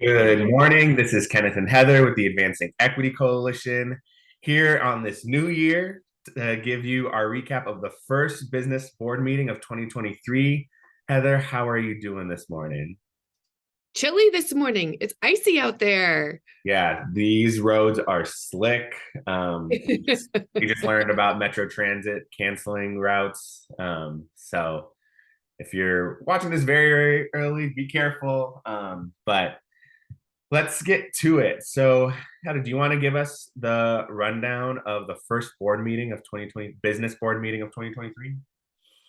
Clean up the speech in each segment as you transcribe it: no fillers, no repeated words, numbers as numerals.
Good morning. This is Kenneth and Heather with the Advancing Equity Coalition here on this new year to give you our recap of the first business board meeting of 2023. Heather, how are you doing this morning? Chilly this morning. It's icy out there. Yeah, these roads are slick. We just learned about Metro Transit canceling routes. So if you're watching this very, very early, be careful. But let's get to it. So, Heather, do you want to give us the rundown of the first board meeting of 2020, business board meeting of 2023?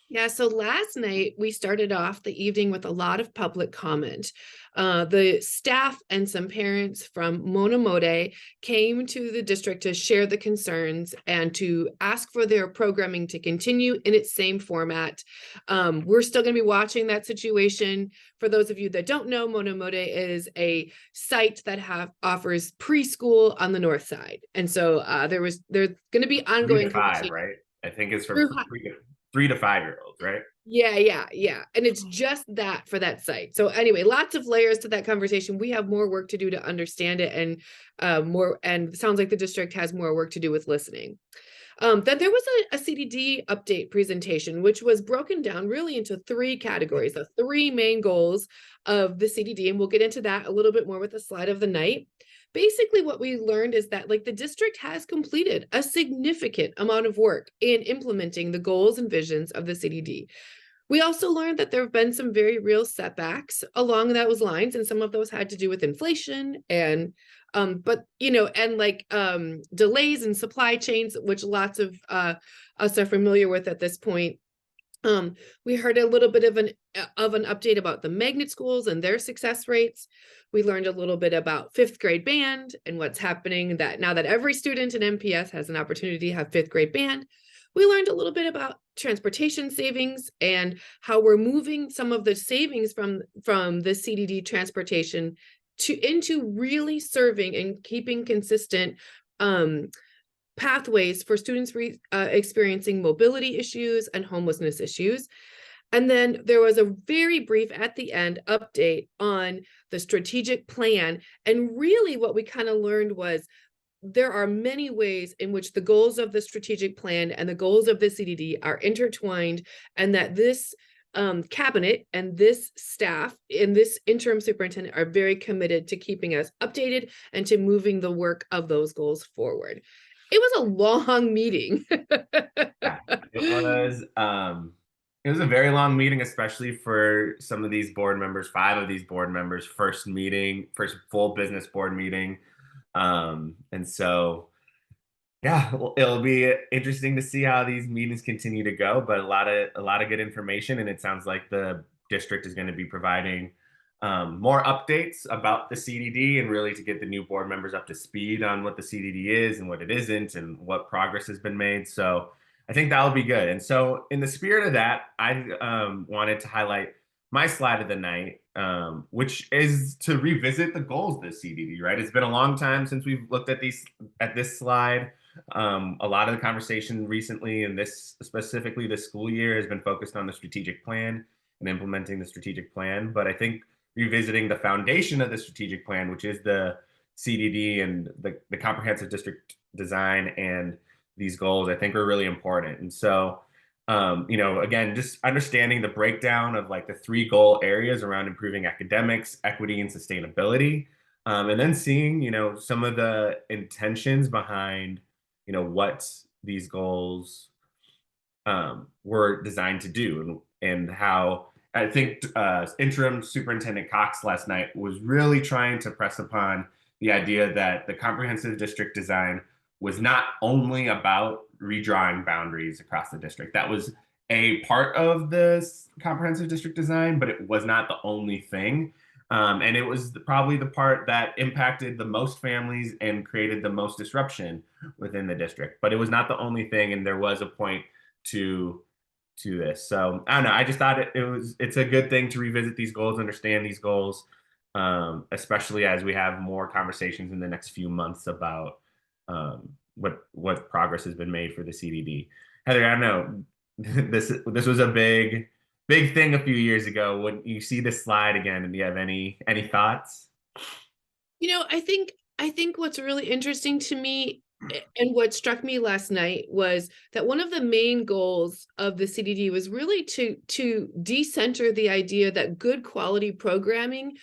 Yeah, so last night we started off the evening with a lot of public comment. The staff and some parents from Monomode came to the district to share the concerns and to ask for their programming to continue in its same format. We're still going to be watching that situation. For those of you that don't know, Monomode is a site that offers preschool on the north side, and so there's going to be Three to ongoing five, conversation. right? I think it's for three to 5 year olds, right? Yeah. And it's just that for that site. So anyway, lots of layers to that conversation. We have more work to do to understand it, and sounds like the district has more work to do with listening. Then there was a CDD update presentation, which was broken down really into three categories, the three main goals of the CDD. And we'll get into that a little bit more with the slide of the night. Basically, what we learned is that the district has completed a significant amount of work in implementing the goals and visions of the CDD. We also learned that there have been some very real setbacks along those lines, and some of those had to do with inflation and delays in supply chains, which lots of us are familiar with at this point. We heard a little bit of an update about the magnet schools and their success rates. We learned a little bit about fifth grade band and what's happening that now that every student in MPS has an opportunity to have fifth grade band. We learned a little bit about transportation savings and how we're moving some of the savings from the CDD transportation into really serving and keeping consistent pathways for students experiencing mobility issues and homelessness issues. And then there was a very brief at the end update on the strategic plan. And really what we kind of learned was there are many ways in which the goals of the strategic plan and the goals of the CDD are intertwined, and that this cabinet and this staff and this interim superintendent are very committed to keeping us updated and to moving the work of those goals forward. It was a long meeting. Yeah, it was a very long meeting, especially for some of these board members, five of these board members, first meeting, first full business board meeting. And so yeah, well, it'll be interesting to see how these meetings continue to go, but a lot of good information, and it sounds like the district is going to be providing more updates about the CDD and really to get the new board members up to speed on what the CDD is and what it isn't and what progress has been made. So I think that'll be good. And so in the spirit of that, I wanted to highlight my slide of the night, which is to revisit the goals of the CDD. Right, it's been a long time since we've looked at this slide. A lot of the conversation recently, and this specifically this school year, has been focused on the strategic plan and implementing the strategic plan. But I think revisiting the foundation of the strategic plan, which is the CDD and the comprehensive district design and these goals, I think are really important. And so, again, just understanding the breakdown of like the three goal areas around improving academics, equity, and sustainability. And then seeing, some of the intentions behind what these goals were designed to do, and how I think interim superintendent Cox last night was really trying to press upon the idea that the comprehensive district design was not only about redrawing boundaries across the district. That was a part of this comprehensive district design, but it was not the only thing. And it was probably the part that impacted the most families and created the most disruption within the district. But it was not the only thing, and there was a point to this. So I don't know. I just thought it's a good thing to revisit these goals, understand these goals, especially as we have more conversations in the next few months about what progress has been made for the CDD. Heather, I know this was a big thing a few years ago. When you see this slide again, do you have any thoughts? I think what's really interesting to me and what struck me last night was that one of the main goals of the CDD was really to decenter the idea that good quality programming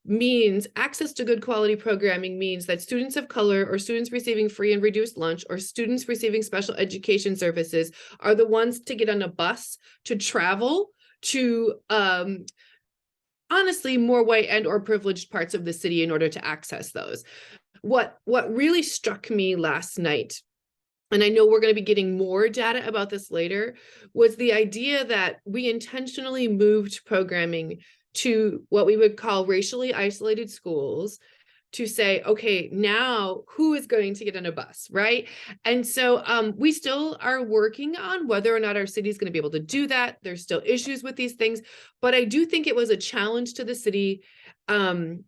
means access to good quality programming means that students of color or students receiving free and reduced lunch or students receiving special education services are the ones to get on a bus to travel to honestly more white and or privileged parts of the city in order to access those. What really struck me last night, and I know we're going to be getting more data about this later, was the idea that we intentionally moved programming to what we would call racially isolated schools to say, okay, now who is going to get on a bus, right? And so we still are working on whether or not our city is going to be able to do that. There's still issues with these things, but I do think it was a challenge to the city and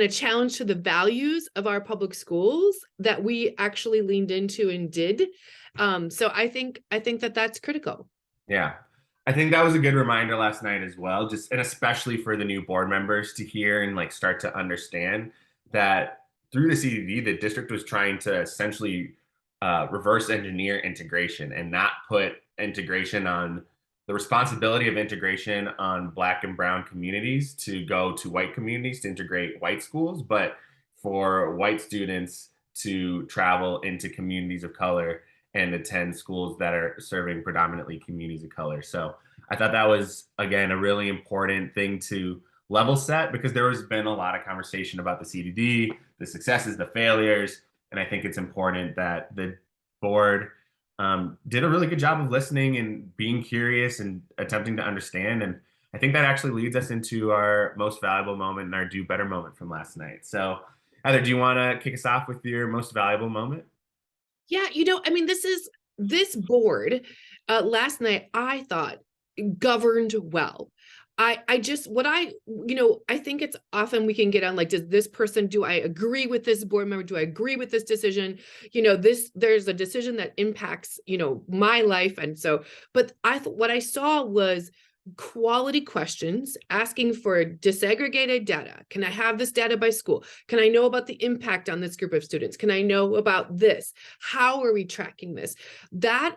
a challenge to the values of our public schools that we actually leaned into and did. So I think that that's critical. Yeah. I think that was a good reminder last night as well, just and especially for the new board members to hear and like start to understand that through the CDD, the district was trying to essentially reverse engineer integration and not put integration on the responsibility of integration on Black and Brown communities to go to white communities to integrate white schools, but for white students to travel into communities of color and attend schools that are serving predominantly communities of color. So I thought that was, again, a really important thing to level set because there has been a lot of conversation about the CDD, the successes, the failures. And I think it's important that the board did a really good job of listening and being curious and attempting to understand. And I think that actually leads us into our most valuable moment and our do better moment from last night. So, Heather, do you want to kick us off with your most valuable moment? Yeah, I mean, this board last night I thought governed well. I just what I think it's often we can get on like, does this person, do I agree with this board member? Do I agree with this decision? There's a decision that impacts, my life. And so, but what I saw was quality questions asking for disaggregated data. Can I have this data by school? Can I know about the impact on this group of students? Can I know about this? How are we tracking this? That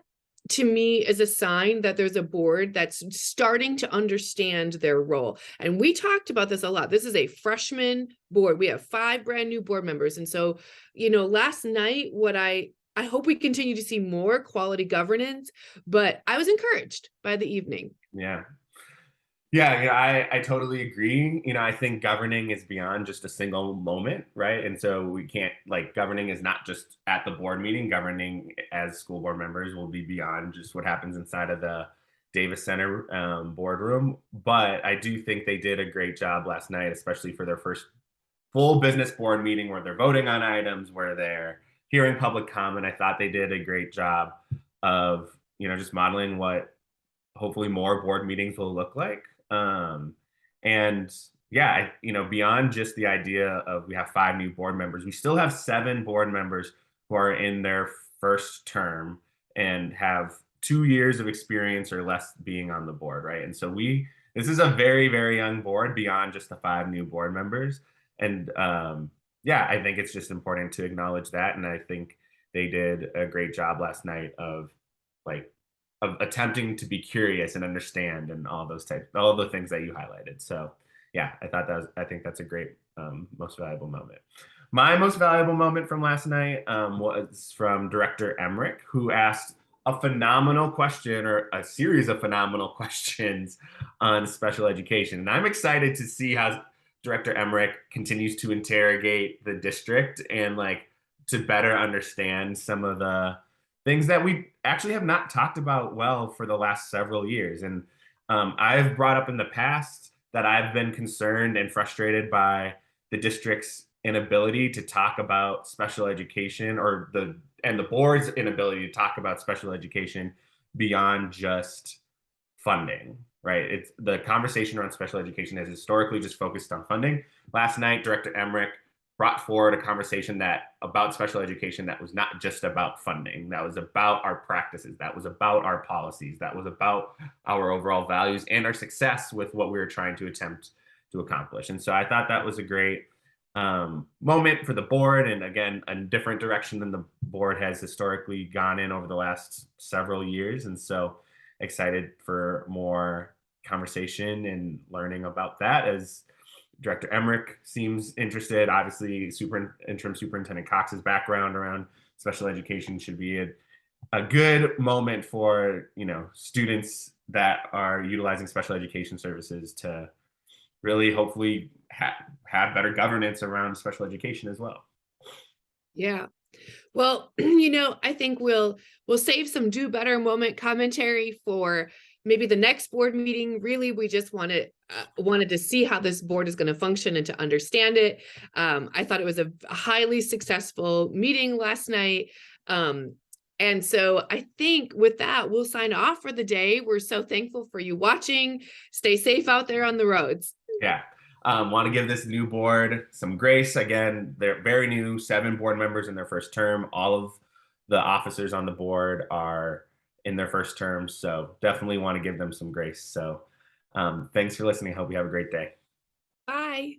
to me is a sign that there's a board that's starting to understand their role. And we talked about this a lot. This is a freshman board. We have 5 brand new board members. And so, last night, what I hope we continue to see more quality governance, but I was encouraged by the evening. Yeah. Yeah, I totally agree. I think governing is beyond just a single moment, right? And so we can't like governing is not just at the board meeting. Governing as school board members will be beyond just what happens inside of the Davis Center boardroom. But I do think they did a great job last night, especially for their first full business board meeting where they're voting on items, where they're hearing public comment. I thought they did a great job of, just modeling what hopefully more board meetings will look like. And yeah, beyond just the idea of we have 5 new board members, we still have 7 board members who are in their first term and have 2 years of experience or less being on the board, right? And so this is a very, very young board beyond just the 5 new board members. And yeah, I think it's just important to acknowledge that. And I think they did a great job last night like of attempting to be curious and understand and all the things that you highlighted. So yeah, I think that's a great most valuable moment. My most valuable moment from last night was from Director Emmerich, who asked a phenomenal question or a series of phenomenal questions on special education. And I'm excited to see how Director Emmerich continues to interrogate the district and like to better understand some of the things that we actually have not talked about well for the last several years. And I've brought up in the past that I've been concerned and frustrated by the district's inability to talk about special education and the board's inability to talk about special education beyond just funding, right? It's the conversation around special education has historically just focused on funding. Last night, Director Emmerich brought forward a conversation about special education that was not just about funding, that was about our practices, that was about our policies, that was about our overall values and our success with what we were trying to attempt to accomplish. And so I thought that was a great moment for the board, and again, a different direction than the board has historically gone in over the last several years. And so excited for more conversation and learning about that as Director Emmerich seems interested. Obviously, interim superintendent Cox's background around special education should be a good moment for students that are utilizing special education services to really hopefully have better governance around special education as well. Yeah. Well, I think we'll save some do better moment commentary for maybe the next board meeting. Really, we just wanted to see how this board is going to function and to understand it. I thought it was a highly successful meeting last night. And so I think with that, we'll sign off for the day. We're so thankful for you watching. Stay safe out there on the roads. Yeah. Want to give this new board some grace. Again, they're very new, 7 board members in their first term. All of the officers on the board are in their first term. So definitely want to give them some grace. So thanks for listening. Hope you have a great day. Bye.